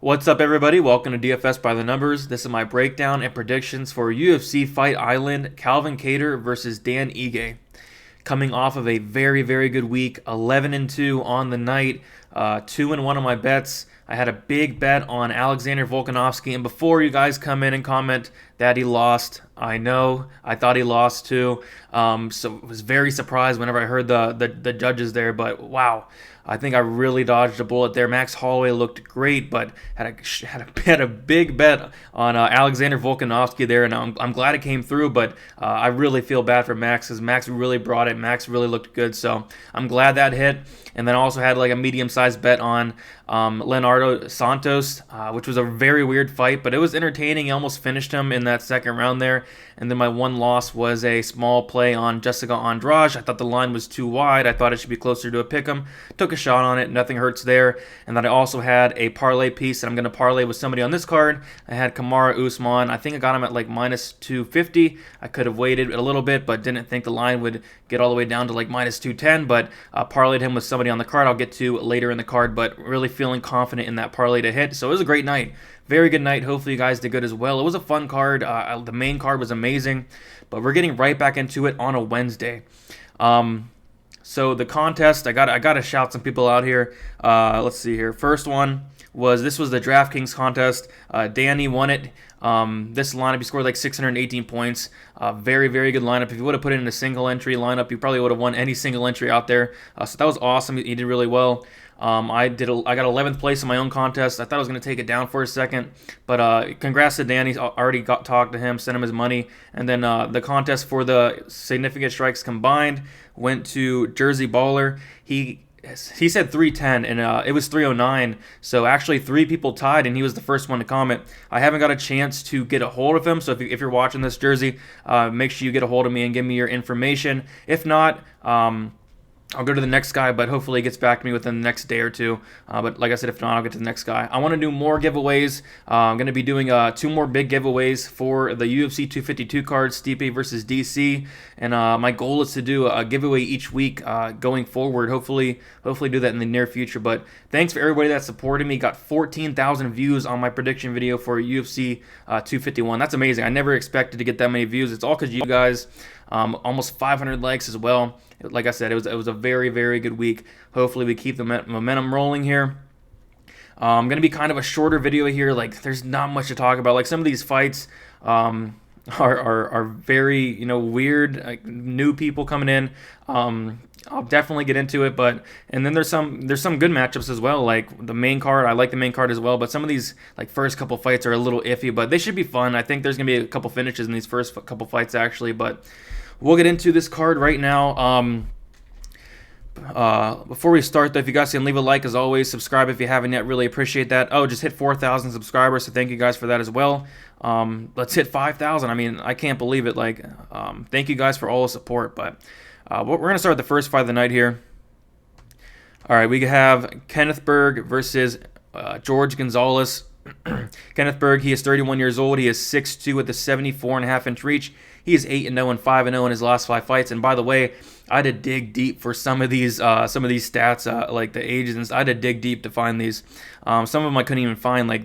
What's up, everybody? Welcome to DFS by the Numbers. This is my breakdown and predictions for UFC Fight Island, Calvin Kattar versus Dan Ige. Coming off of a very, very good week, 11-2 on the night, 2-1 on my bets. I had a big bet on Alexander Volkanovski, and before you guys come in and comment that he lost, I know, I thought he lost too, so I was very surprised whenever I heard the judges there, but wow. I think I really dodged a bullet there. Max Holloway looked great, but had a big bet on Alexander Volkanovski there, and I'm glad it came through. But I really feel bad for Max because Max really brought it. Max really looked good, so I'm glad that hit. And then I also had like a medium-sized bet on Leonardo Santos, which was a very weird fight, but it was entertaining. He almost finished him in that second round there. And then my one loss was a small play on Jessica Andrade. I thought the line was too wide. I thought it should be closer to a pick'em. Took a shot on it. Nothing hurts there. And then I also had a parlay piece that I'm going to parlay with somebody on this card. I had Kamaru Usman. I think I got him at like minus 250. I could have waited a little bit, but didn't think the line would get all the way down to like minus 210. But parlayed him with somebody on the card I'll get to later in the card, but really feeling confident in that parlay to hit. So it was a great night. Very good night. Hopefully you guys did good as well. It was a fun card. The main card was amazing, but we're getting right back into it on a Wednesday. So the contest, I got to shout some people out here. Let's see here. First one was the DraftKings contest. Danny won it. This lineup, he scored like 618 points. Very, very good lineup. If you would have put it in a single entry lineup, you probably would have won any single entry out there. So that was awesome. He did really well. I got 11th place in my own contest. I thought I was going to take it down for a second, but congrats to Danny. Already talked to him, sent him his money, and then the contest for the significant strikes combined went to Jersey Baller. He said 310, and it was 309, so actually 3 people tied, and he was the first one to comment. I haven't got a chance to get a hold of him, so if you're watching this, Jersey, make sure you get a hold of me and give me your information. If not, I'll go to the next guy, but hopefully he gets back to me within the next day or two. But like I said, if not, I'll get to the next guy. I want to do more giveaways. I'm going to be doing 2 more big giveaways for the UFC 252 card, Stipe versus DC. And my goal is to do a giveaway each week going forward. Hopefully do that in the near future. But thanks for everybody that supported me. Got 14,000 views on my prediction video for UFC 251. That's amazing. I never expected to get that many views. It's all because you guys. Almost 500 likes as well. Like I said, it was a very, very good week. Hopefully we keep the momentum rolling here. Going to be kind of a shorter video here. Like, there's not much to talk about. Like, some of these fights are very, weird. Like, new people coming in. I'll definitely get into it, and then there's some good matchups as well. Like the main card, I like the main card as well, but some of these like first couple fights are a little iffy, but they should be fun. I think there's gonna be a couple finishes in these first couple fights actually, but we'll get into this card right now. Before we start though, if you guys can leave a like as always, subscribe if you haven't yet, really appreciate that. Oh, just hit 4,000 subscribers, so thank you guys for that as well. Let's hit 5,000. I mean, I can't believe it. Like, thank you guys for all the support, but we're going to start with the first fight of the night here. All right, we have Kenneth Berg versus George Gonzalez. Kenneth Berg, he is 31 years old. He is 6'2" with a 74.5-inch reach. He is 8-0 and 5-0 in his last 5 fights. And by the way, I had to dig deep for some of these stats, like the ages. And I had to dig deep to find these. Some of them I couldn't even find. Like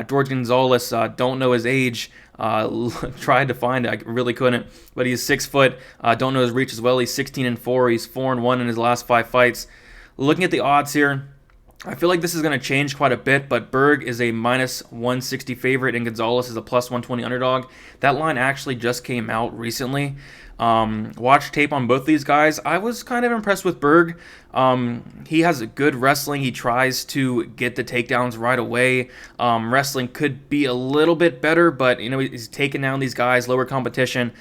George Gonzalez, don't know his age. Tried to find it, I really couldn't. But he's 6 foot. Don't know his reach as well. He's 16-4. He's 4-1 in his last 5 fights. Looking at the odds here, I feel like this is going to change quite a bit, but Berg is a minus 160 favorite and Gonzalez is a plus 120 underdog. That line actually just came out recently. Watched tape on both these guys. I was kind of impressed with Berg. He has a good wrestling. He tries to get the takedowns right away. Wrestling could be a little bit better, but he's taking down these guys, lower competition.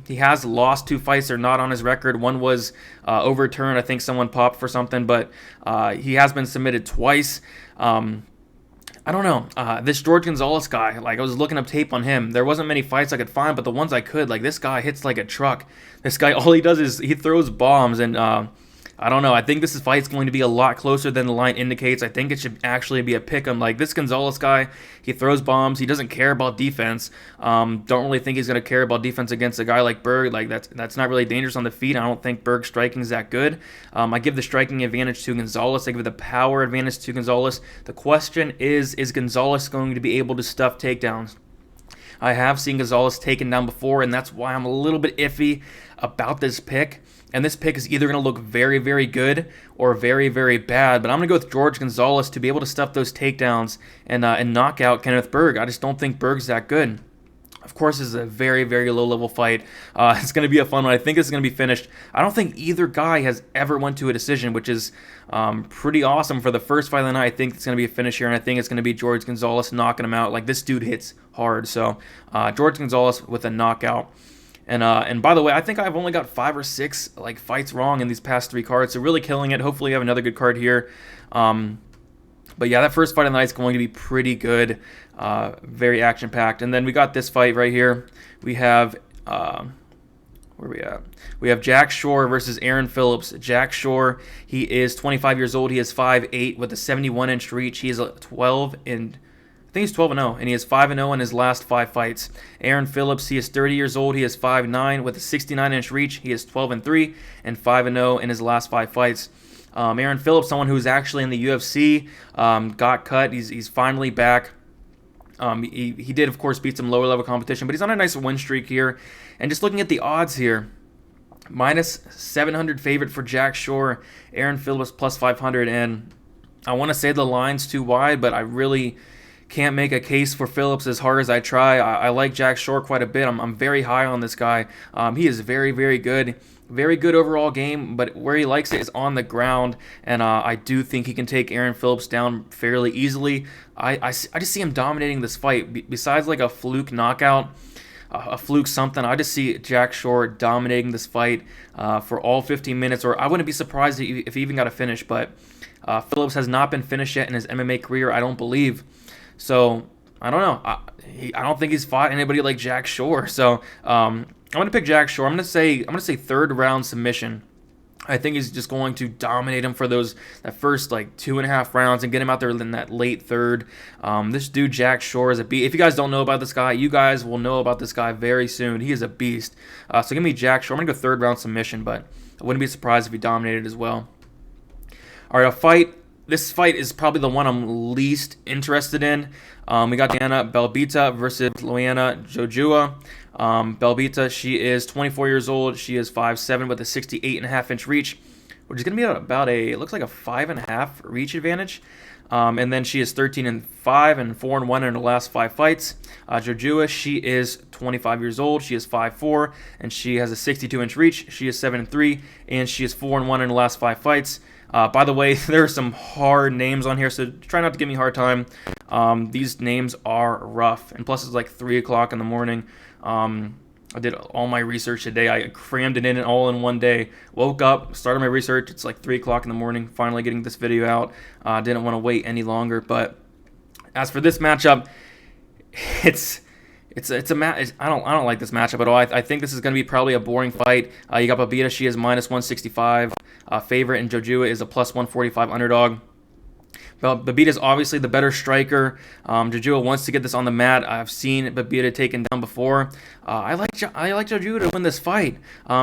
He has lost 2 fights. They're not on his record. One was overturned. I think someone popped for something, but he has been submitted twice. I don't know. This George Gonzalez guy, like I was looking up tape on him. There wasn't many fights I could find, but the ones I could, like this guy hits like a truck. This guy, all he does is he throws bombs, and I don't know. I think this fight's going to be a lot closer than the line indicates. I think it should actually be a pick-em. Like, this Gonzalez guy, he throws bombs. He doesn't care about defense. Don't really think he's going to care about defense against a guy like Berg. Like, that's not really dangerous on the feet. I don't think Berg's striking is that good. I give the striking advantage to Gonzalez. I give the power advantage to Gonzalez. The question is Gonzalez going to be able to stuff takedowns? I have seen Gonzalez taken down before, and that's why I'm a little bit iffy about this pick. And this pick is either going to look very, very good or very, very bad. But I'm going to go with George Gonzalez to be able to stuff those takedowns and knock out Kenneth Berg. I just don't think Berg's that good. Of course, this is a very, very low-level fight. It's going to be a fun one. I think it's going to be finished. I don't think either guy has ever went to a decision, which is pretty awesome for the first fight of the night. I think it's going to be a finish here, and I think it's going to be George Gonzalez knocking him out. Like, this dude hits hard. So, George Gonzalez with a knockout. And by the way, I think I've only got 5 or 6 fights wrong in these past 3 cards, so really killing it. Hopefully, I have another good card here. But yeah, that first fight of the night is going to be pretty good, very action-packed. And then we got this fight right here. We have where are we at? We have Jack Shore versus Aaron Phillips. Jack Shore, he is 25 years old. He is 5'8" with a 71-inch reach. He is 12 and I think he's 12-0, and he is 5-0 in his last 5 fights. Aaron Phillips, he is 30 years old. He is 5'9" with a 69-inch reach. He is 12-3 and 5-0 in his last 5 fights. Aaron Phillips, someone who's actually in the UFC, got cut. He's finally back. He did, of course, beat some lower-level competition, but he's on a nice win streak here. And just looking at the odds here, minus 700 favorite for Jack Shore, Aaron Phillips plus 500. And I want to say the line's too wide, but I really can't make a case for Phillips as hard as I try. I like Jack Shore quite a bit. I'm very high on this guy. He is very, very good. Very good overall game, but where he likes it is on the ground, and I do think he can take Aaron Phillips down fairly easily. I just see him dominating this fight. Besides like a fluke knockout, a fluke something, I just see Jack Shore dominating this fight for all 15 minutes, or I wouldn't be surprised if he even got a finish, but Phillips has not been finished yet in his MMA career, I don't believe. So, I don't know. I don't think he's fought anybody like Jack Shore. So, I'm going to pick Jack Shore. I'm going to say third round submission. I think he's just going to dominate him for that first 2.5 rounds and get him out there in that late third. This dude Jack Shore is a beast. If you guys don't know about this guy, you guys will know about this guy very soon. He is a beast. So give me Jack Shore. I'm going to go third round submission, but I wouldn't be surprised if he dominated as well. All right, this fight is probably the one I'm least interested in. We got Diana Belbita versus Louisana Jojua. Belbita, she is 24 years old. She is 5'7" with a 68.5-inch reach, which is going to be about it looks like a 5.5 reach advantage. And then she is 13-5 and 4-1 in her last 5 fights. Jojua, she is 25 years old. She is 5'4", and she has a 62-inch reach. She is 7-3, and she is 4-1 in the last 5 fights. By the way, there are some hard names on here, so try not to give me a hard time. These names are rough, and plus it's like 3 o'clock in the morning. I did all my research today. I crammed it in all in one day. Woke up, started my research. It's like 3 o'clock in the morning. Finally getting this video out. Didn't want to wait any longer. But as for this matchup, it's a match. I don't like this matchup at all. I think this is going to be probably a boring fight. You got Belbita. She is minus 165 favorite, and Jojua is a plus 145 underdog. Belbita is obviously the better striker. Jojua wants to get this on the mat. I've seen Belbita taken down before. I like Jojua to win this fight.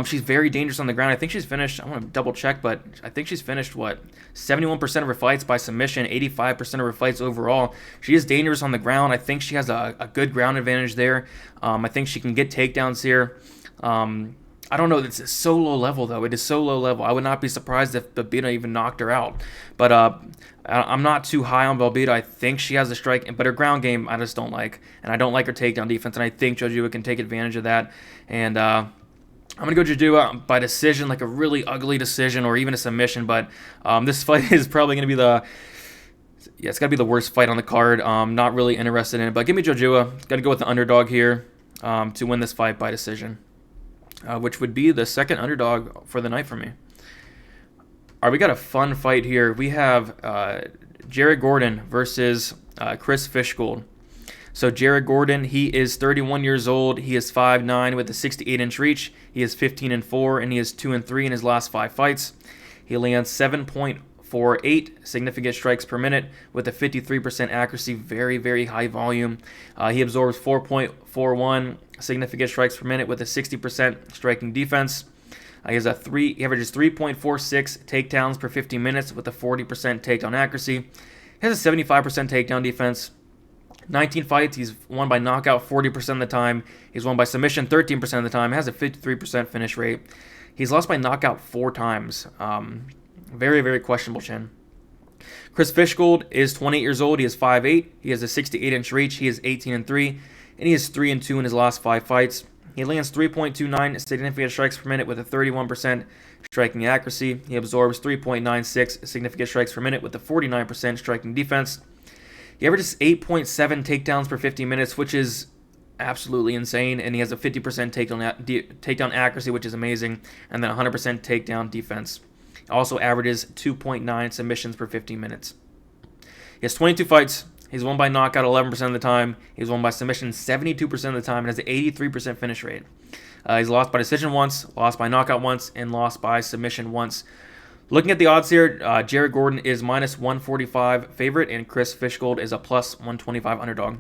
She's very dangerous on the ground. I think she's finished. I want to double check, but I think she's finished 71% of her fights by submission, 85% of her fights overall. She is dangerous on the ground. I think she has a good ground advantage there. I think she can get takedowns here. I don't know. It's so low level, though. It is so low level. I would not be surprised if Belbita even knocked her out. But I'm not too high on Belbita. I think she has a strike, but her ground game I just don't like. And I don't like her takedown defense, and I think Jojua can take advantage of that. And I'm going to go Jojua by decision, like a really ugly decision or even a submission. But this fight is probably going to be it's got to be the worst fight on the card. Not really interested in it. But give me Jojua. Got to go with the underdog here to win this fight by decision. Which would be the second underdog for the night for me. All right, we got a fun fight here. We have Jared Gordon versus Chris Fishgold. So Jared Gordon, he is 31 years old. He is 5'9" with a 68-inch reach. He is 15-4, and he is 2-3 in his last 5 fights. He lands 7.48 significant strikes per minute with a 53% accuracy, very, very high volume. He absorbs 4.41 significant strikes per minute with a 60% striking defense. He averages 3.46 takedowns per 50 minutes with a 40% takedown accuracy. He has a 75% takedown defense. 19 fights, he's won by knockout 40% of the time. He's won by submission 13% of the time. Has a 53% finish rate. He's lost by knockout 4 times. Very, very questionable chin. Chris Fishgold is 28 years old. He is 5'8". He has a 68-inch reach. He is 18-3, and he is 3-2 in his last 5 fights. He lands 3.29 significant strikes per minute with a 31% striking accuracy. He absorbs 3.96 significant strikes per minute with a 49% striking defense. He averages 8.7 takedowns per 50 minutes, which is absolutely insane, and he has a 50% takedown accuracy, which is amazing, and then 100% takedown defense. He also averages 2.9 submissions per 50 minutes. He has 22 fights. He's won by knockout 11% of the time. He's won by submission 72% of the time and has an 83% finish rate. He's lost by decision once, lost by knockout once, and lost by submission once. Looking at the odds here, Jared Gordon is minus 145 favorite, and Chris Fishgold is a plus 125 underdog.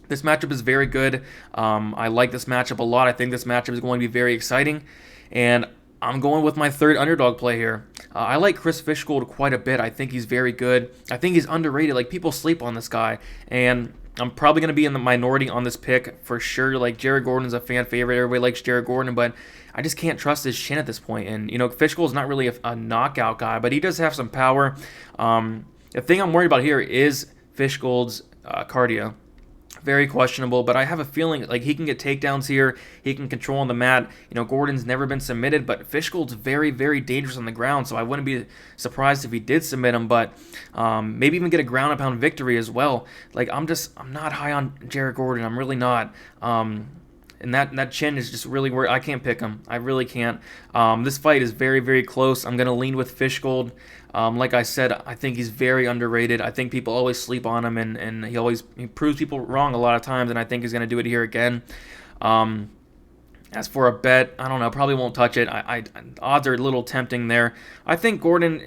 This matchup is very good. I like this matchup a lot. I think this matchup is going to be very exciting, and I'm going with my third underdog play here. I like Chris Fishgold quite a bit. I think he's very good. I think he's underrated. Like, people sleep on this guy, and I'm probably going to be in the minority on this pick for sure. Like, Jared Gordon's a fan favorite. Everybody likes Jared Gordon, but I just can't trust his chin at this point. And, you know, Fishgold's not really a knockout guy, but he does have some power. The thing I'm worried about here is Fishgold's cardio. Very questionable, but I have a feeling like he can get takedowns here. He can control on the mat. You know, Gordon's never been submitted, but Fishgold's very, very dangerous on the ground, so I wouldn't be surprised if he did submit him, but maybe even get a ground and pound victory as well. Like, I'm not high on Jared Gordon. I'm really not. And that chin is just really where I can't pick him. I really can't. This fight is very, very close. I'm going to lean with Fishgold. Like I said, I think he's very underrated. I think people always sleep on him, and he proves people wrong a lot of times, and I think he's going to do it here again. As for a bet, I don't know. Probably won't touch it. Odds are a little tempting there. I think Gordon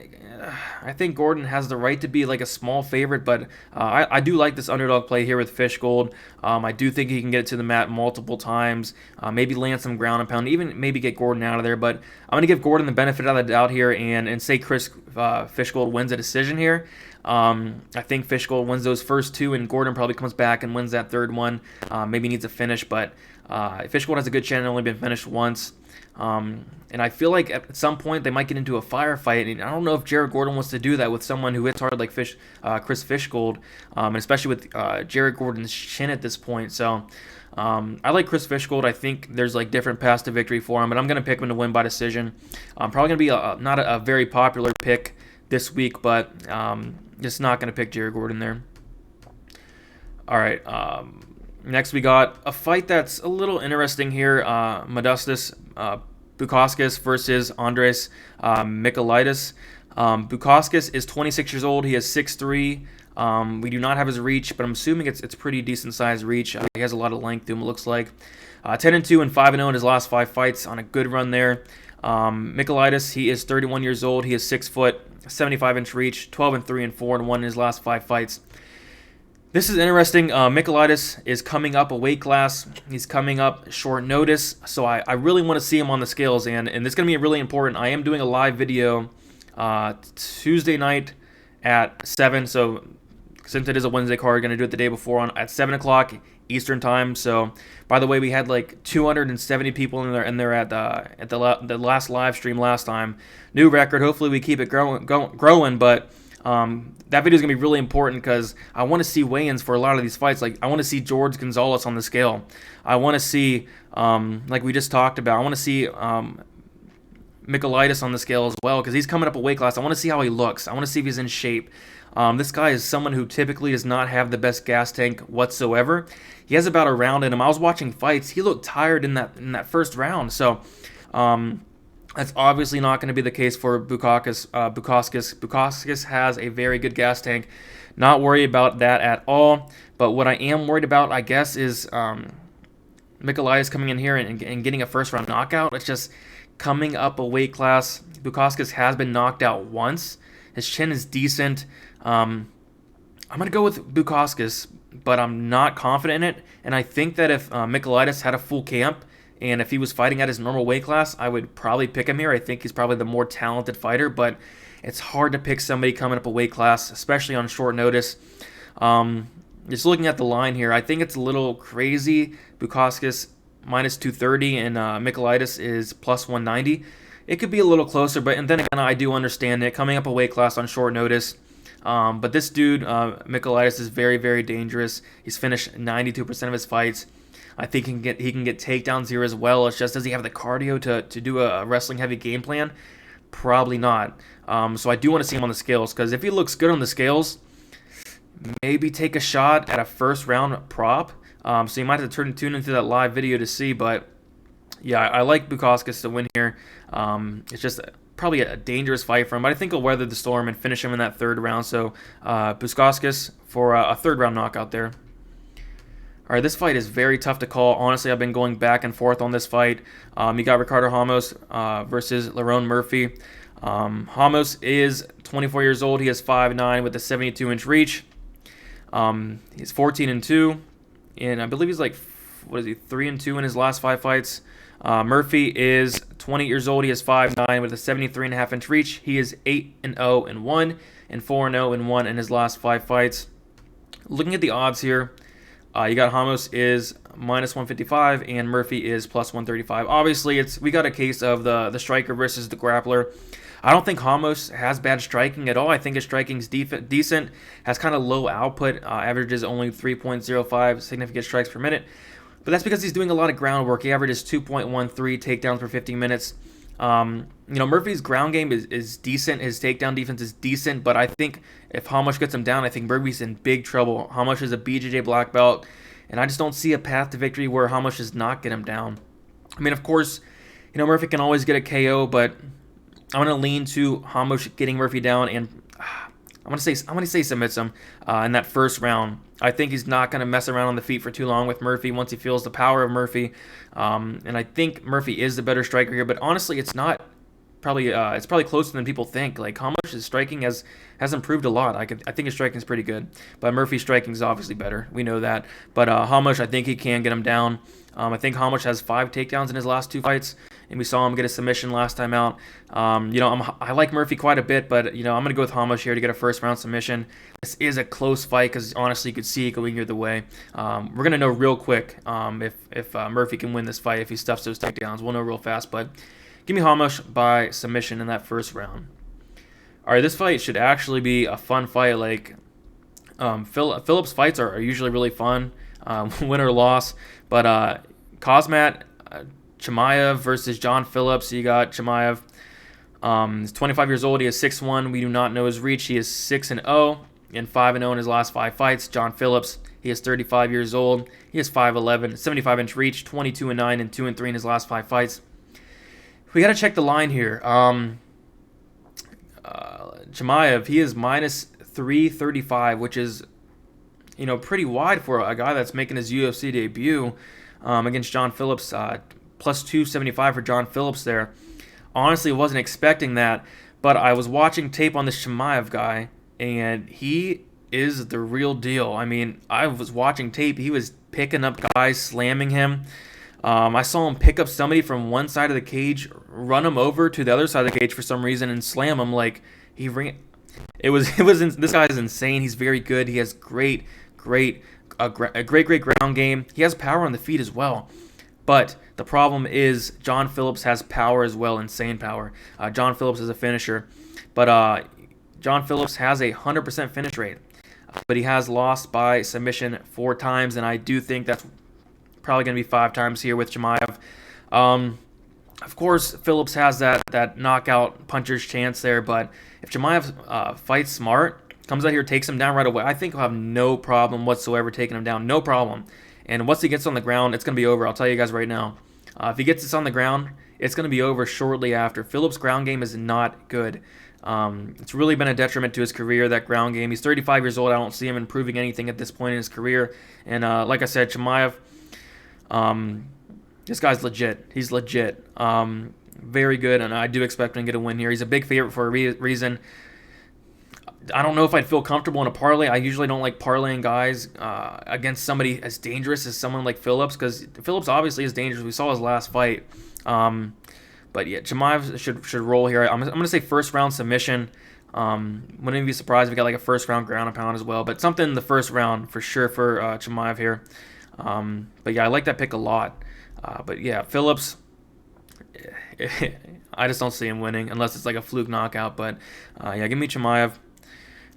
has the right to be like a small favorite, but I do like this underdog play here with Fishgold. I do think he can get it to the mat multiple times, maybe land some ground and pound, even maybe get Gordon out of there. But I'm going to give Gordon the benefit of the doubt here and say Chris Fishgold wins a decision here. I think Fishgold wins those first 2, and Gordon probably comes back and wins that third one. Maybe needs a finish, but Fishgold has a good chance. Only been finished once. And I feel like at some point they might get into a firefight, and I don't know if Jared Gordon wants to do that with someone who hits hard like Chris Fishgold, and especially with Jared Gordon's chin at this point. So I like Chris Fishgold. I think there's like different paths to victory for him, but I'm going to pick him to win by decision. Probably going to be not a very popular pick this week, but just not going to pick Jared Gordon there. All right. Next, we got a fight that's a little interesting here. Modestas Bukauskas versus Andres Mikkelitis. Bukauskas is 26 years old. He is 6'3". We do not have his reach, but I'm assuming it's pretty decent sized reach. He has a lot of length to him, it looks like. 10-2 and 5-0 in his last 5 fights, on a good run there. Mikkelitis, he is 31 years old. He is 6 foot, 75-inch reach, 12-3 and 4-1 in his last 5 fights. This is interesting. Mikkelitis is coming up a weight class. He's coming up short notice, so I really want to see him on the scales, and this is going to be really important. I am doing a live video Tuesday night at 7, so since it is a Wednesday card, going to do it the day before at 7 o'clock Eastern time. So, by the way, we had like 270 people in there at the last live stream last time. New record. Hopefully we keep it growing, but that video is going to be really important because I want to see weigh-ins for a lot of these fights. Like, I want to see George Gonzalez on the scale. I want to see, like we just talked about, I want to see Mikkelitis on the scale as well because he's coming up a weight class. I want to see how he looks. I want to see if he's in shape. This guy is someone who typically does not have the best gas tank whatsoever. He has about a round in him. I was watching fights. He looked tired in that first round. So, that's obviously not going to be the case for Bukauskas. Bukauskas has a very good gas tank. Not worried about that at all. But what I am worried about, I guess, is Mikkelitis coming in here and getting a first-round knockout. It's just coming up a weight class. Bukauskas has been knocked out once. His chin is decent. I'm going to go with Bukauskas, but I'm not confident in it. And I think that if Mikkel had a full camp, and if he was fighting at his normal weight class, I would probably pick him here. I think he's probably the more talented fighter, but it's hard to pick somebody coming up a weight class, especially on short notice. Just looking at the line here, I think it's a little crazy. Bukauskas minus 230 and Mikkel is plus 190. It could be a little closer, but and then again, I do understand it coming up a weight class on short notice. But this dude, Mikkel is very, very dangerous. He's finished 92% of his fights. I think he can get takedowns here as well. It's just, does he have the cardio to do a wrestling heavy game plan? Probably not. So I do want to see him on the scales, because if he looks good on the scales, maybe take a shot at a first round prop. So you might have to tune into that live video to see. But yeah, I like Bukauskas to win here. It's just probably a dangerous fight for him, but I think he'll weather the storm and finish him in that third round. So Bukauskas for a third round knockout there. All right, this fight is very tough to call. Honestly, I've been going back and forth on this fight. You got Ricardo Ramos versus LaRon Murphy. Ramos is 24 years old. He is 5'9" with a 72-inch reach. He's 14-2, and I believe he's like, 3-2 in his last 5 fights. Murphy is 20 years old. He is 5'9" with a 73.5-inch reach. He is 8-0-1 and 4-0-1 in his last 5 fights. Looking at the odds here, you got Ramos is minus 155 and Murphy is plus 135. Obviously, we got a case of the striker versus the grappler. I don't think Ramos has bad striking at all. I think his striking is decent, has kind of low output, averages only 3.05 significant strikes per minute. But that's because he's doing a lot of groundwork. He averages 2.13 takedowns per 15 minutes. Murphy's ground game is decent. His takedown defense is decent. But I think if Ramos gets him down, I think Murphy's in big trouble. Ramos is a BJJ black belt, and I just don't see a path to victory where Ramos does not get him down. I mean, of course, Murphy can always get a KO, but I'm gonna lean to Ramos getting Murphy down, and I'm gonna say submits him in that first round. I think he's not gonna mess around on the feet for too long with Murphy once he feels the power of Murphy, and I think Murphy is the better striker here. But honestly, it's not probably it's probably closer than people think. Like, how much his striking has improved a lot. I think his striking is pretty good, but Murphy's striking is obviously better. We know that. But Ramos, I think he can get him down. I think Ramos has 5 takedowns in his last 2 fights, and we saw him get a submission last time out. I like Murphy quite a bit, but I'm going to go with Ramos here to get a first round submission. This is a close fight because honestly, you could see it going either way. We're going to know real quick if Murphy can win this fight, if he stuffs those takedowns. We'll know real fast, but give me Ramos by submission in that first round. All right, this fight should actually be a fun fight. Like, Phillips fights are usually really fun, win or loss. But Khamzat Chimaev versus John Phillips. You got Chimaev. He's 25 years old. He is 6'1". We do not know his reach. He is 6-0 and 5-0 in his last 5 fights. John Phillips, he is 35 years old. He is 5'11", 75-inch reach, 22-9 and 2-3 in his last 5 fights. We got to check the line here. Chimaev, he is minus 335, which is pretty wide for a guy that's making his UFC debut against John Phillips. Plus 275 for John Phillips there. Honestly, wasn't expecting that, but I was watching tape on this Chimaev guy, and he is the real deal. I mean, I was watching tape. He was picking up guys, slamming him. I saw him pick up somebody from one side of the cage, run him over to the other side of the cage for some reason, and slam him like he ran. This guy is insane. He's very good. He has great ground game. He has power on the feet as well. But the problem is John Phillips has power as well, insane power. John Phillips is a finisher. But John Phillips has a 100% finish rate. But he has lost by submission 4 times, and I do think that's probably going to be 5 times here with Chimaev. Of course, Phillips has that knockout puncher's chance there, but if Chimaev fights smart, comes out here, takes him down right away, I think he'll have no problem whatsoever taking him down. No problem. And once he gets on the ground, it's going to be over. I'll tell you guys right now. If he gets this on the ground, it's going to be over shortly after. Phillips' ground game is not good. It's really been a detriment to his career, that ground game. He's 35 years old. I don't see him improving anything at this point in his career. And like I said, Chimaev, this guy's legit. He's legit. very good, and I do expect him to get a win here. He's a big favorite for a reason. I don't know if I'd feel comfortable in a parlay. I usually don't like parlaying guys against somebody as dangerous as someone like Phillips, because Phillips obviously is dangerous. We saw his last fight. But yeah, Chimaev should roll here. I'm going to say first round submission. Wouldn't even be surprised if we got like a first round ground and pound as well. But something in the first round for sure for Chimaev here. But yeah, I like that pick a lot. But yeah, Phillips, I just don't see him winning unless it's like a fluke knockout. But yeah, give me Chimaev.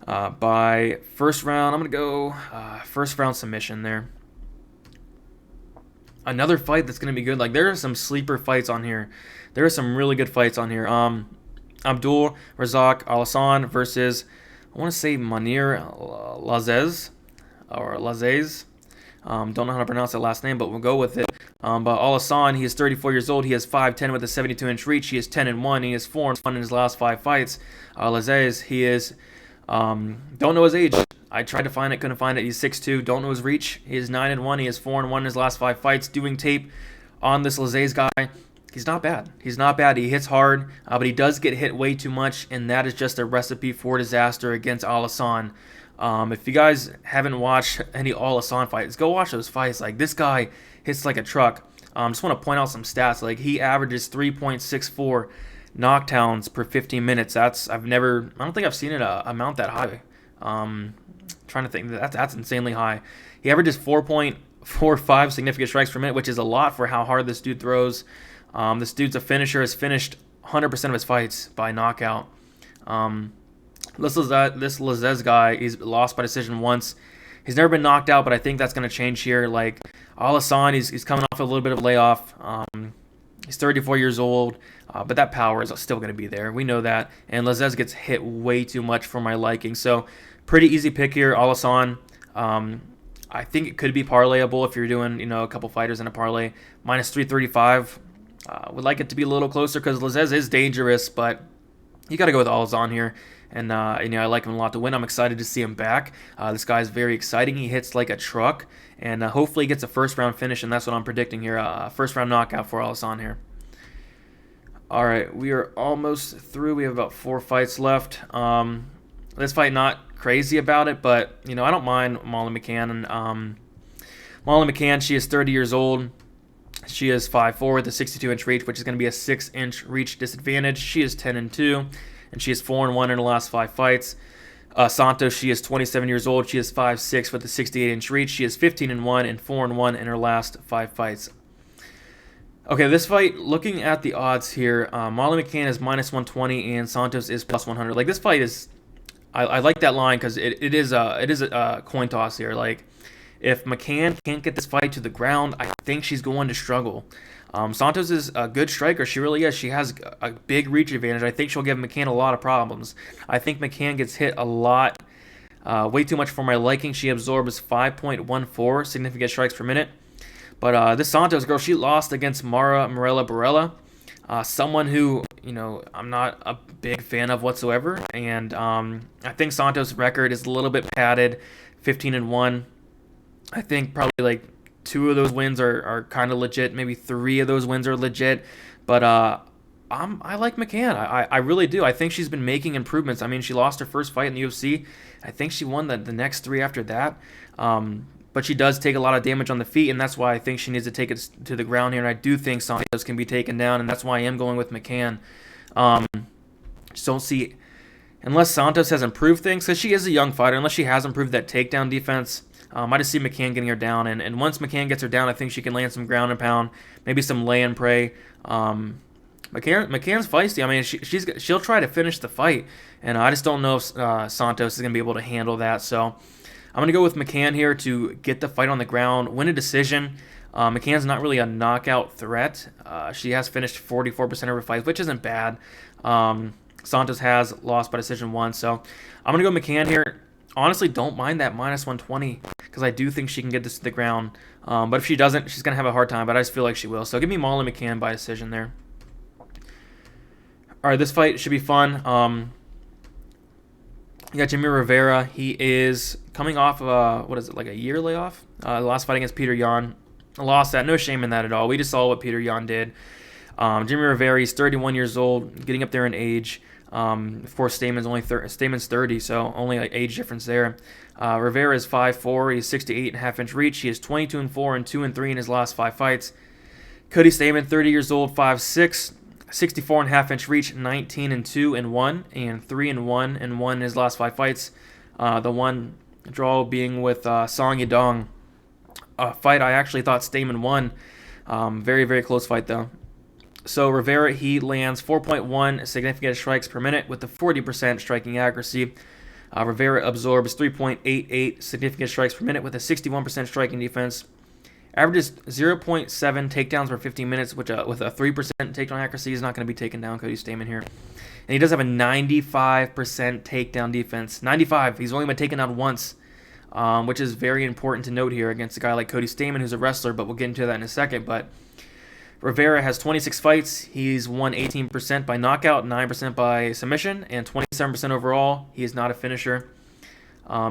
By first round, I'm going to go first round submission there. Another fight that's going to be good. Like, there are some sleeper fights on here. There are some really good fights on here. Abdul Razak Alhassan versus, I want to say Manir Lazez or Lazez. Don't know how to pronounce that last name, but we'll go with it. But Alhassan, he is 34 years old. He is 5'10" with a 72-inch reach. He is 10-1. He is 4-1 in his last 5 fights. Lazez, he is, don't know his age. I tried to find it, couldn't find it. He's 6'2", don't know his reach. He is 9-1. He is 4-1 in his last 5 fights. Doing tape on this Lazez guy, he's not bad. He's not bad. He hits hard, but he does get hit way too much, and that is just a recipe for disaster against Alhassan. If you guys haven't watched any Alhassan fights, go watch those fights. Like, this guy hits like a truck. Just want to point out some stats. Like, he averages 3.64 knockdowns per 15 minutes. I don't think I've seen it amount that high. Trying to think, that's insanely high. He averages 4.45 significant strikes per minute, which is a lot for how hard this dude throws. This dude's a finisher, has finished 100% of his fights by knockout. This Lazez guy, he's lost by decision once. He's never been knocked out, but I think that's going to change here. Like, Alhassan, he's coming off a little bit of a layoff. He's 34 years old, but that power is still going to be there. We know that. And Lazez gets hit way too much for my liking. So, pretty easy pick here, Alhassan. I think it could be parlayable if you're doing, a couple fighters in a parlay. Minus 335. Would like it to be a little closer because Lazez is dangerous, but you got to go with Alhassan here. And I like him a lot to win. I'm excited to see him back. This guy is very exciting. He hits like a truck, and hopefully he gets a first-round finish, and that's what I'm predicting here. First-round knockout for Alhassan here. All right, we are almost through. We have about 4 fights left. This fight, not crazy about it, but, I don't mind Molly McCann. And Molly McCann, she is 30 years old. She is 5'4" with a 62-inch reach, which is going to be a 6-inch reach disadvantage. She is 10-2. And she is 4-1 in her last 5 fights. Santos, she is 27 years old. She is 5'6" with a 68-inch reach. She is 15-1 and 4-1 in her last 5 fights. Okay, this fight, looking at the odds here, Molly McCann is minus 120 and Santos is plus 100. Like, this fight is, I like that line because it is a coin toss here. Like, if McCann can't get this fight to the ground, I think she's going to struggle. Santos is a good striker. She really is. She has a big reach advantage. I think she'll give McCann a lot of problems. I think McCann gets hit a lot, way too much for my liking. She absorbs 5.14 significant strikes per minute. But this Santos girl, she lost against Mara Morella Barella, someone who, I'm not a big fan of whatsoever. And I think Santos' record is a little bit padded, 15-1. I think probably like 2 of those wins are kind of legit. Maybe 3 of those wins are legit. But I like McCann. I really do. I think she's been making improvements. I mean, she lost her first fight in the UFC. I think she won the next 3 after that. But she does take a lot of damage on the feet, and that's why I think she needs to take it to the ground here. And I do think Santos can be taken down, and that's why I am going with McCann. Just don't see, unless Santos has improved things, because she is a young fighter, unless she has improved that takedown defense. I just see McCann getting her down, and once McCann gets her down, I think she can land some ground and pound, maybe some lay and pray. McCann's feisty. I mean, she'll try to finish the fight, and I just don't know if Santos is going to be able to handle that. So I'm going to go with McCann here to get the fight on the ground, win a decision. McCann's not really a knockout threat. She has finished 44% of her fights, which isn't bad. Santos has lost by decision once, so I'm going to go McCann here. Honestly, don't mind that minus 120 because I do think she can get this to the ground. But if she doesn't, she's going to have a hard time, but I just feel like she will. So give me Molly McCann by decision there. All right, this fight should be fun. You got Jamya Rivera. He is coming off of, like a year layoff? The last fight against Peter Yan. Lost that. No shame in that at all. We just saw what Peter Yan did. Jimmy Rivera, he's 31 years old, getting up there in age. Of course, Stamann's 30, so only like age difference there. Rivera is 5'4", he's 68.5-inch reach. He is 22-4 and 2-3 in his last 5 fights. Cody Stamann, 30 years old, 5'6", 64.5-inch reach, 19-2 and 1, and 3-1 and 1 in his last 5 fights. The one draw being with Song Yadong, a fight I actually thought Stamann won. Very, very close fight though. So Rivera, he lands 4.1 significant strikes per minute with a 40% striking accuracy. Rivera absorbs 3.88 significant strikes per minute with a 61% striking defense. Averages 0.7 takedowns per 15 minutes, which with a 3% takedown accuracy is not going to be taken down Cody Stamann here. And he does have a 95% takedown defense. 95. He's only been taken down once, which is very important to note here against a guy like Cody Stamann, who's a wrestler, but we'll get into that in a second. But Rivera has 26 fights. He's won 18% by knockout, 9% by submission, and 27% overall. He is not a finisher.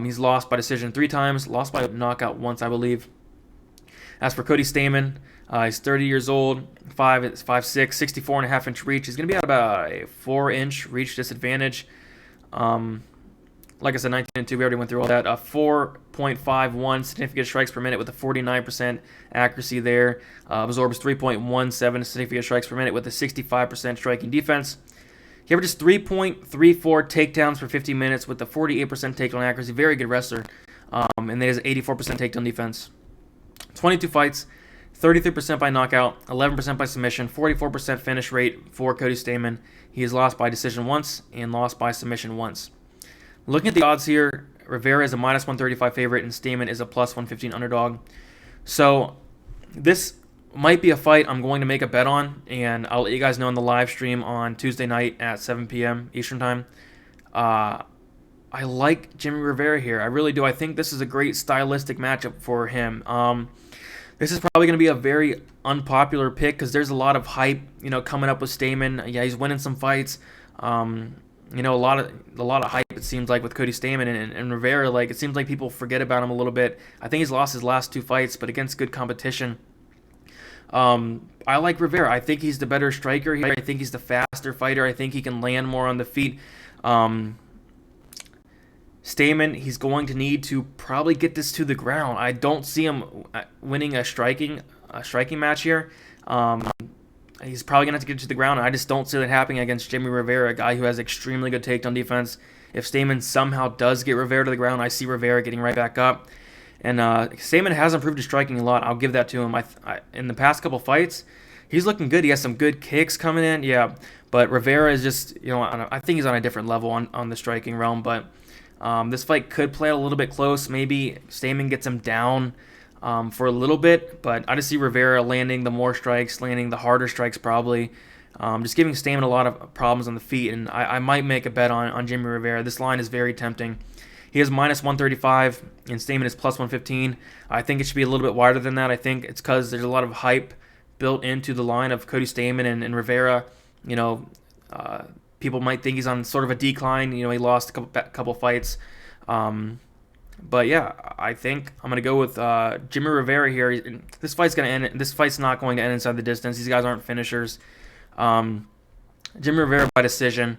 He's lost by decision 3 times, lost by knockout once, I believe. As for Cody Stamann, he's 30 years old, 5'6", 64.5-inch reach. He's going to be at about a 4-inch reach disadvantage. Like I said, 19-2, we already went through all that. 4.51 significant strikes per minute with a 49% accuracy there. Absorbs 3.17 significant strikes per minute with a 65% striking defense. He averages 3.34 takedowns per 50 minutes with a 48% takedown accuracy. Very good wrestler. And then he has 84% takedown defense. 22 fights, 33% by knockout, 11% by submission, 44% finish rate for Cody Stamann. He has lost by decision once and lost by submission once. Looking at the odds here, Rivera is a -135 favorite and Stamann is a +115 underdog. So this might be a fight I'm going to make a bet on, and I'll let you guys know in the live stream on Tuesday night at 7 p.m. Eastern Time. I like Jimmy Rivera here. I really do. I think this is a great stylistic matchup for him. This is probably going to be a very unpopular pick because there's a lot of hype, coming up with Stamann. Yeah, he's winning some fights. A lot of hype, it seems like, with Cody Stamann and Rivera. Like, it seems like people forget about him a little bit. I think he's lost his last 2 fights, but against good competition. I like Rivera. I think he's the better striker here. I think he's the faster fighter. I think he can land more on the feet. Stamann, he's going to need to probably get this to the ground. I don't see him winning a striking match here. He's probably going to have to get it to the ground, and I just don't see that happening against Jimmy Rivera, a guy who has extremely good takedown defense. If Stamann somehow does get Rivera to the ground, I see Rivera getting right back up. And Stamann has improved his striking a lot. I'll give that to him. In the past couple fights, he's looking good. He has some good kicks coming in, yeah. But Rivera is just, I think he's on a different level on the striking realm. But this fight could play a little bit close. Maybe Stamann gets him down for a little bit, but I just see Rivera landing the more strikes, landing the harder strikes probably. Just giving Stamann a lot of problems on the feet, and I might make a bet on Jimmy Rivera. This line is very tempting. He is -135, and Stamann is +115. I think it should be a little bit wider than that. I think it's because there's a lot of hype built into the line of Cody Stamann and Rivera. People might think he's on sort of a decline. He lost a couple fights. But yeah, I think I'm going to go with Jimmy Rivera here. This fight's going to end. This fight's not going to end inside the distance. These guys aren't finishers. Jimmy Rivera by decision.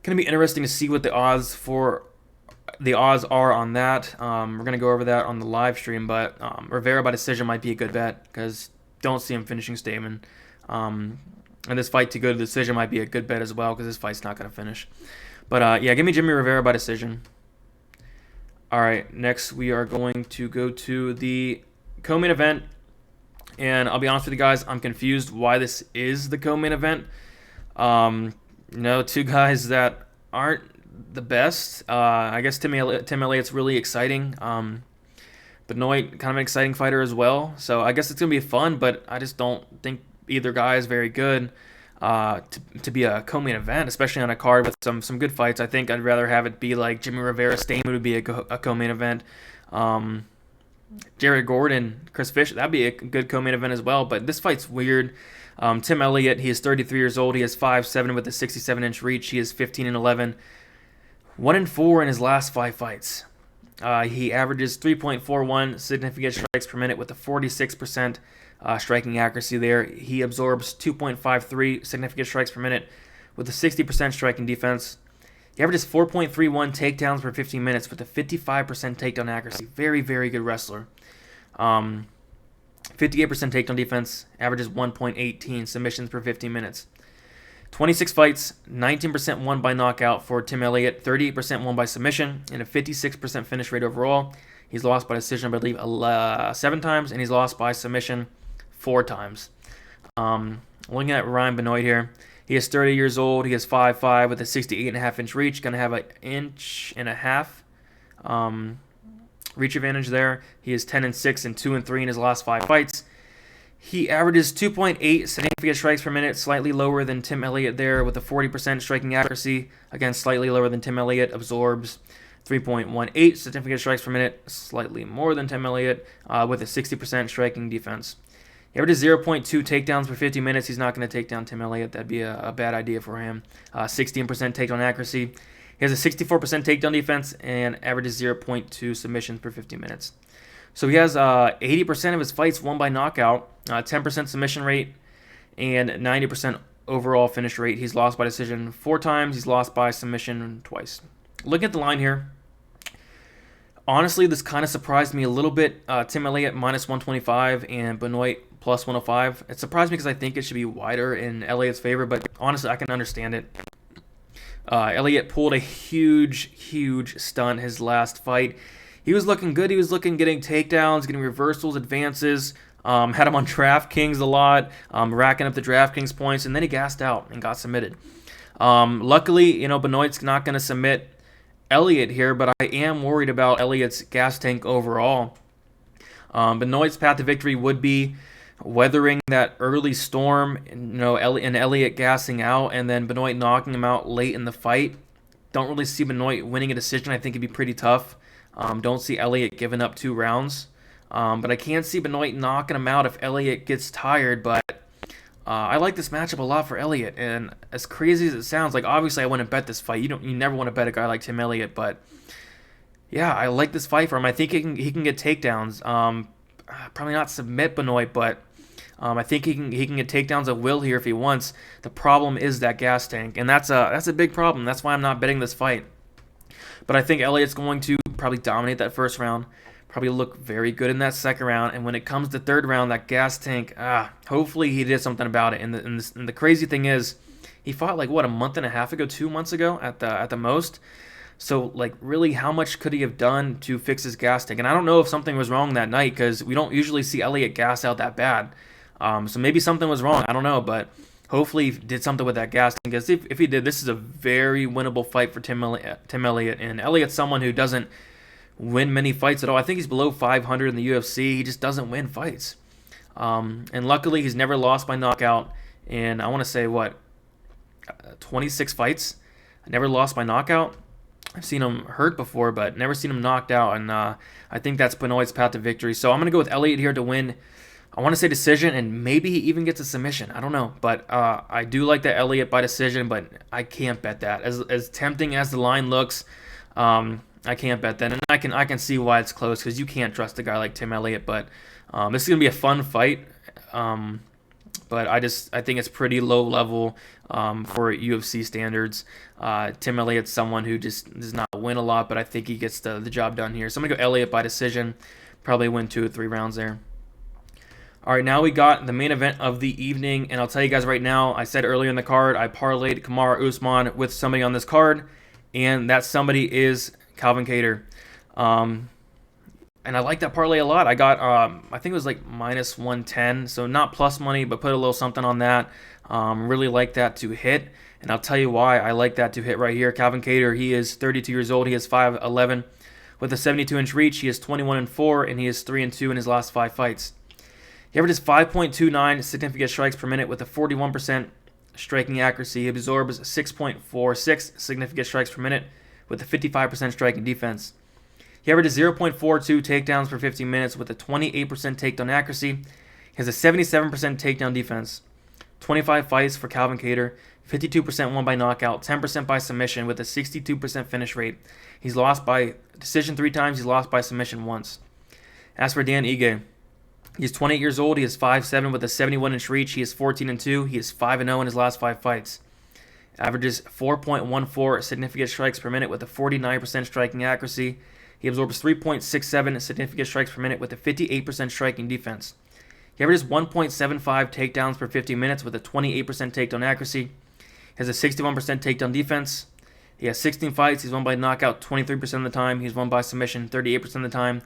Going to be interesting to see what the odds are on that. We're going to go over that on the live stream, but Rivera by decision might be a good bet because don't see him finishing Stamann. And this fight to go to decision might be a good bet as well because this fight's not going to finish. But yeah, give me Jimmy Rivera by decision. All right, next we are going to go to the co-main event. And I'll be honest with you guys, I'm confused why this is the co-main event. 2 guys that aren't the best. I guess Tim Elliott's really exciting. Benoit, kind of an exciting fighter as well. So I guess it's going to be fun, but I just don't think either guy is very good to be a co-main event, especially on a card with some good fights. I think I'd rather have it be like Jimmy Rivera Stamann would be a co-main event. Jared Gordon, Chris Fish, that'd be a good co-main event as well. But this fight's weird. Tim Elliott, he is 33 years old. He is 5'7" with a 67-inch reach. He is 15-11, 1-4 in his last 5 fights. He averages 3.41 significant strikes per minute with a 46% striking accuracy there. He absorbs 2.53 significant strikes per minute with a 60% striking defense. He averages 4.31 takedowns per 15 minutes with a 55% takedown accuracy. Very, very good wrestler. 58% takedown defense, averages 1.18 submissions per 15 minutes. 26 fights, 19% won by knockout for Tim Elliott, 38% won by submission, and a 56% finish rate overall. He's lost by decision, I believe, 7 times, and he's lost by submission 4 times. Looking at Ryan Benoit here, he is 30 years old. He is 5'5" with a 68.5-inch reach. Going to have an 1.5 inch reach advantage there. He is 10-6 and 2-3 in his last 5 fights. He averages 2.8 significant strikes per minute, slightly lower than Tim Elliott there with a 40% striking accuracy. Again, slightly lower than Tim Elliott. Absorbs 3.18 significant strikes per minute, slightly more than Tim Elliott with a 60% striking defense. He averages 0.2 takedowns per 50 minutes. He's not going to take down Tim Elliott. That'd be a bad idea for him. 16% takedown accuracy. He has a 64% takedown defense and averages 0.2 submissions per 50 minutes. So he has 80% of his fights won by knockout, 10% submission rate, and 90% overall finish rate. He's lost by decision 4 times. He's lost by submission twice. Looking at the line here, honestly, this kind of surprised me a little bit. Tim Elliott minus 125 and Benoit plus 105. It surprised me because I think it should be wider in Elliott's favor, but honestly, I can understand it. Elliott pulled a huge stunt his last fight. He was looking good. He was getting takedowns, getting reversals, advances. Had him on DraftKings a lot, racking up the DraftKings points, and then he gassed out and got submitted. Luckily, Benoit's not going to submit Elliott here, but I am worried about Elliott's gas tank overall. Benoit's path to victory would be weathering that early storm, and Elliott gassing out, and then Benoit knocking him out late in the fight. Don't really see Benoit winning a decision. I think it'd be pretty tough. Don't see Elliott giving up 2 rounds. But I can see Benoit knocking him out if Elliott gets tired. But I like this matchup a lot for Elliott. And as crazy as it sounds, like obviously I wouldn't bet this fight. You never want to bet a guy like Tim Elliott. But yeah, I like this fight for him. I think he can get takedowns. Probably not submit Benoit, but I think he can get takedowns at will here if he wants. The problem is that gas tank, and that's a big problem. That's why I'm not betting this fight. But I think Elliott's going to probably dominate that first round, probably look very good in that second round, and when it comes to third round, that gas tank, hopefully he did something about it. And the crazy thing is, he fought like a month and a half ago, 2 months ago at the most. So like really, how much could he have done to fix his gas tank? And I don't know if something was wrong that night because we don't usually see Elliott gas out that bad. So maybe something was wrong. I don't know, but hopefully he did something with that gas tank. Because if he did, this is a very winnable fight for Tim Elliott. And Elliott's someone who doesn't win many fights at all. I think he's below 500 in the UFC. He just doesn't win fights. And luckily, he's never lost by knockout. And I want to say, 26 fights? Never lost by knockout. I've seen him hurt before, but never seen him knocked out. And I think that's Benoit's path to victory. So I'm going to go with Elliott here to win. I want to say decision, and maybe he even gets a submission. I don't know. But I do like that Elliott by decision, but I can't bet that. As tempting as the line looks, I can't bet that. And I can see why it's close because you can't trust a guy like Tim Elliott. But this is going to be a fun fight. But I think it's pretty low level for UFC standards. Tim Elliott's someone who just does not win a lot, but I think he gets the job done here. So I'm going to go Elliott by decision. Probably win 2 or 3 rounds there. All right, now we got the main event of the evening, and I'll tell you guys right now, I said earlier in the card, I parlayed Kamaru Usman with somebody on this card, and that somebody is Calvin Kattar. And I like that parlay a lot. I got, I think it was like minus 110, so not plus money, but put a little something on that. Really like that to hit, and I'll tell you why I like that to hit right here. Calvin Kattar, he is 32 years old. He is 5'11", with a 72-inch reach. He is 21-4, and he is 3-2 in his last 5 fights. He averages 5.29 significant strikes per minute with a 41% striking accuracy. He absorbs 6.46 significant strikes per minute with a 55% striking defense. He averages 0.42 takedowns per 15 minutes with a 28% takedown accuracy. He has a 77% takedown defense. 25 fights for Calvin Kattar, 52% won by knockout, 10% by submission with a 62% finish rate. He's lost by decision 3 times. He's lost by submission once. As for Dan Ige, he's 28 years old. He is 5'7" with a 71-inch reach. He is 14-2. He is 5-0 in his last 5 fights. Averages 4.14 significant strikes per minute with a 49% striking accuracy. He absorbs 3.67 significant strikes per minute with a 58% striking defense. He averages 1.75 takedowns per 50 minutes with a 28% takedown accuracy. He has a 61% takedown defense. He has 16 fights. He's won by knockout 23% of the time. He's won by submission 38% of the time.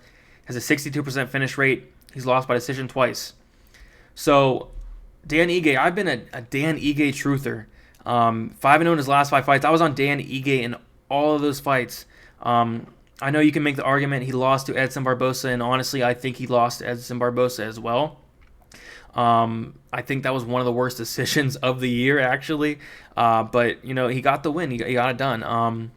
Has a 62% finish rate. He's lost by decision twice. So, Dan Ige, I've been a Dan Ige truther. 5-0 in his last 5 fights. I was on Dan Ige in all of those fights. I know you can make the argument he lost to Edson Barbosa, and honestly, I think he lost to Edson Barbosa as well. I think that was one of the worst decisions of the year, actually. But, you know, he got the win. He got it done.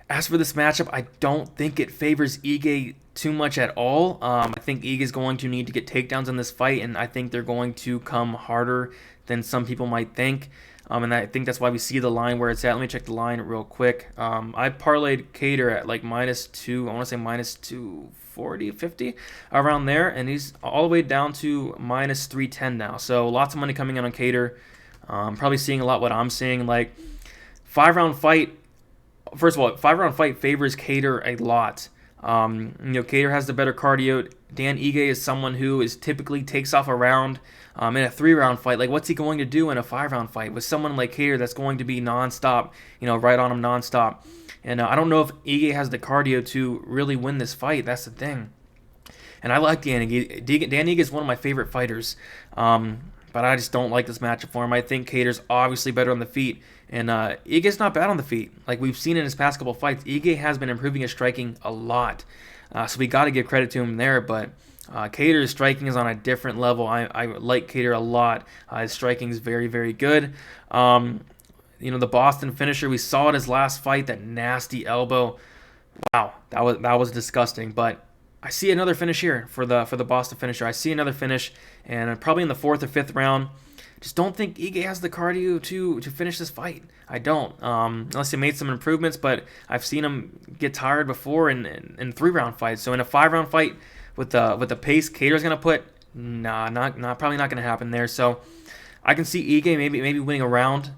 As for this matchup, I don't think it favors Ige too much at all. I think Ige is going to need to get takedowns in this fight, and I think they're going to come harder than some people might think. And I think that's why we see the line where it's at. Let me check the line real quick. I parlayed Kattar at like -2. I want to say -240, 50, around there. And he's all the way down to -310 now. So lots of money coming in on Kattar. Probably seeing a lot what I'm seeing. Like 5-round fight. First of all, 5-round fight favors Kattar a lot. Kattar has the better cardio. Dan Ige is someone who is typically takes off a round in a 3-round fight. Like, what's he going to do in a 5-round fight with someone like Kattar that's going to be nonstop, right on him nonstop? And I don't know if Ige has the cardio to really win this fight. That's the thing. And I like Dan Ige. Dan Ige is one of my favorite fighters. But I just don't like this matchup for him. I think Kattar's obviously better on the feet. And Ige's not bad on the feet. Like we've seen in his past couple fights, Ige has been improving his striking a lot. So we got to give credit to him there. But Kattar's striking is on a different level. I like Kattar a lot. His striking is very, very good. The Boston finisher, we saw it his last fight, that nasty elbow. Wow, that was disgusting. But I see another finish here for the Boston finisher. I see another finish, and probably in the 4th or 5th round. Just don't think Ige has the cardio to finish this fight. I don't. Unless he made some improvements, but I've seen him get tired before in 3-round fights. So in a 5-round fight with the pace Kattar's gonna put, probably not gonna happen there. So I can see Ige maybe winning a round,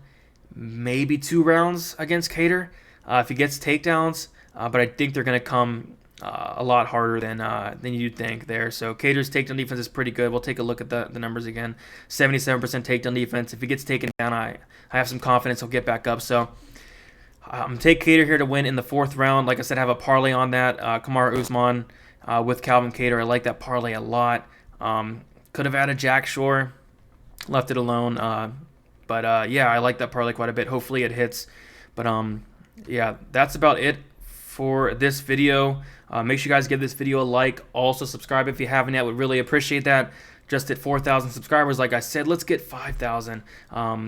maybe 2 rounds against Kattar if he gets takedowns. But I think they're gonna come a lot harder than you'd think there. So Kattar's takedown defense is pretty good. We'll take a look at the numbers again. 77% takedown defense. If he gets taken down, I have some confidence he'll get back up. So I'm take Kattar here to win in the 4th round. Like I said, I have a parlay on that. Kamaru Usman with Calvin Kattar. I like that parlay a lot. Could have added Jack Shore, left it alone. But yeah, I like that parlay quite a bit. Hopefully it hits. But yeah, that's about it for this video. Make sure you guys give this video a like. Also subscribe if you haven't yet. Would really appreciate that. Just at 4,000 subscribers, like I said, let's get 5,000.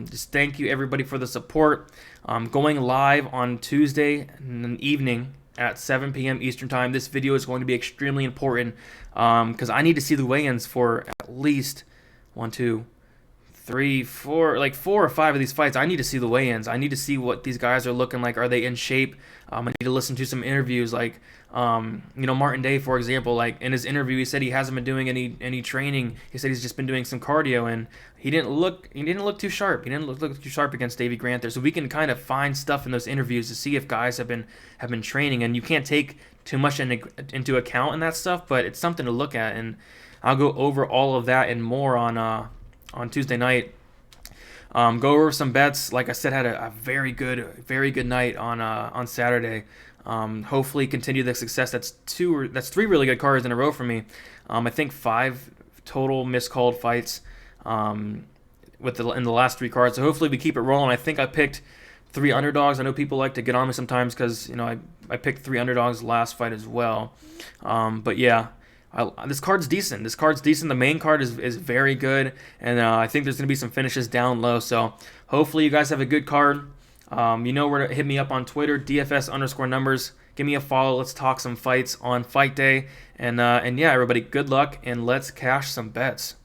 Just thank you everybody for the support. Going live on Tuesday evening at 7 p.m. Eastern time. This video is going to be extremely important because I need to see the weigh-ins for at least 1, 2, 3, 4, like 4 or 5 of these fights. I need to see the weigh-ins. I need to see what these guys are looking like. Are they in shape? I need to listen to some interviews, like Martin Day, for example. Like in his interview, he said he hasn't been doing any training. He said he's just been doing some cardio, and he didn't look too sharp. He didn't look too sharp against Davey Grant there. So we can kind of find stuff in those interviews to see if guys have been training. And you can't take too much into account in that stuff, but it's something to look at. And I'll go over all of that and more on Tuesday night. Go over some bets. Like I said, had a very good night on Saturday. Hopefully continue the success. That's 3 really good cards in a row for me. I think 5 total miscalled fights in the last 3 cards. So hopefully we keep it rolling. I think I picked 3 underdogs. I know people like to get on me sometimes because I picked 3 underdogs last fight as well. But yeah. This card's decent. The main card is very good, and I think there's going to be some finishes down low. So hopefully you guys have a good card. You know where to hit me up on Twitter, DFS_numbers. Give me a follow. Let's talk some fights on fight day. And yeah, everybody, good luck, and let's cash some bets.